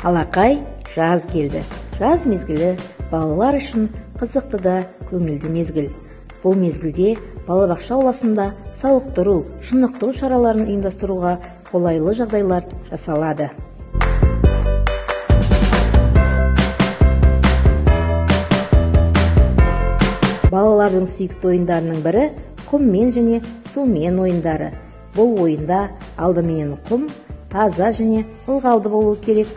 Алақай, жаз келді. Жаз мезгілі балалар үшін қызықты да көңілді мезгіл. Бұл мезгілде балабақша ауласында сауықтыру, шынықтыру шараларын ұйымдастыруға қолайлы жағдайлар жасалады. Балалардың сүйікті ойындарының бірі құммен және сумен ойындары. Бұл ойында алдымен құм таза және ылғалды болу керек.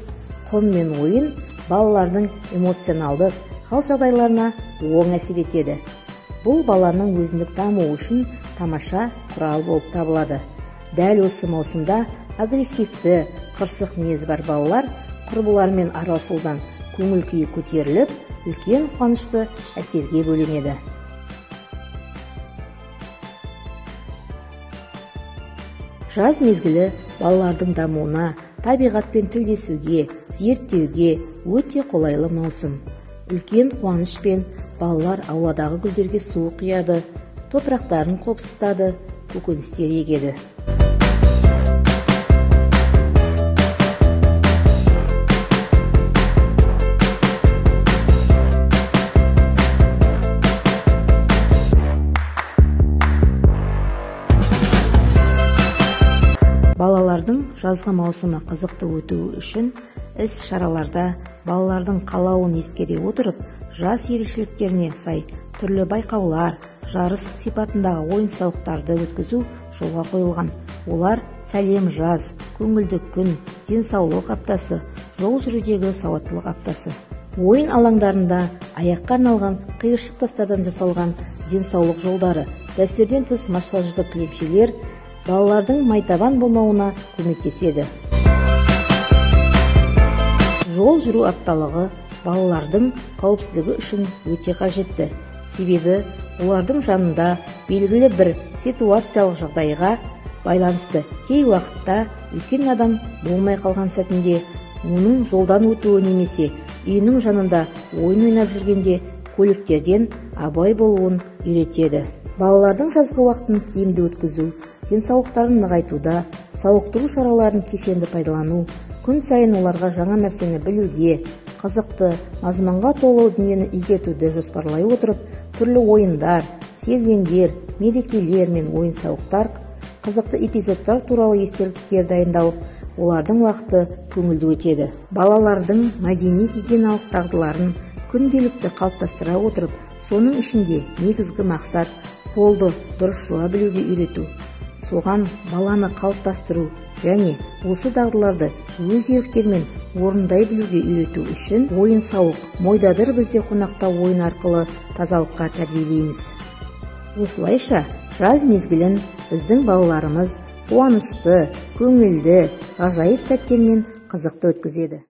Құммен ойын балалардың эмоционалдық хал жағдайларына оң әсер етеді. Бұл баланың өзіндік дамуы үшін тамаша құрал болып табылады. Дәл осы маусымда агрессивті, қырсық мінезі бар балалар құрбыларымен араласудан көңіл күйі көтеріліп, үлкен қуанышты әсерге бөленеді. Жаз мезгілі балалардың дамуына, табиғатпен тілдесуге, зерттеуге өте қолайлы маусым. Үлкен қуанышпен балалар ауладағы гүлдерге су құяды, топырақтарын қопсытады, көкөністер егеді. Балалардың жазғы маусымы қызықты өтуі үшін іс-шараларда балалардың қалауын ескере отырып, жас ерекшеліктеріне сай түрлі байқаулар, жарыс сипатындағы ойын-сауықтарды өткізу жолға қойылған. Олар сәлем жаз, көңілді күн, денсаулық аптасы, жол жүрудегі сауаттылық аптасы. Ойын алаңдарында аяққа арналған қиыршық тастардан жасалған денсаулық жолдары, дәстүрден тыс массажды кілемшелер балалардың майтабан болмауына көмектеседі. Жол жүру апталығы балалардың қауіпсіздігі үшін өте қажетті. Себебі олардың жанында белгілі бір ситуациялық жағдайға байланысты кей уақытта үлкен адам болмай қалған сәтінде оның жолдан өтуі немесе үйінің жанында ойын ойнап жүргенде көліктерден абай болуын үйретеді. Балалардың жазғы уақытын тиімді өткізу, денсаулықтарын нығайтуда, сауықтыру шараларын кешенді пайдалану, күн сайын оларға жаңа нәрсені білуге, қызықты, мазмұнға толы дүниені игертуді жоспарлай отырып, түрлі ойындар, серуендер, мерекелер мен ойын-сауықтар, қызықты эпизодтар туралы естеліктер дайындалып, олардың уақыты көңілді өтеді. Балалардың мәдени-гигиеналық дағдыларын күнделікті қалыптастыра отырып, соның ішінде негізгі мақсат қолды дұрыс жуа білуге үйрету. Соған баланы қалыптастыру және осы дағдыларды өз еріктерімен орындай білуге үйрету үшін ойын-сауық Мойдадыр бізде қонақта ойын арқылы тазалыққа тәрбиелейміз. Осылайша жаз мезгілін біздің балаларымыз қуанышты, көңілді, ғажайып сәттермен қызықты өткізеді.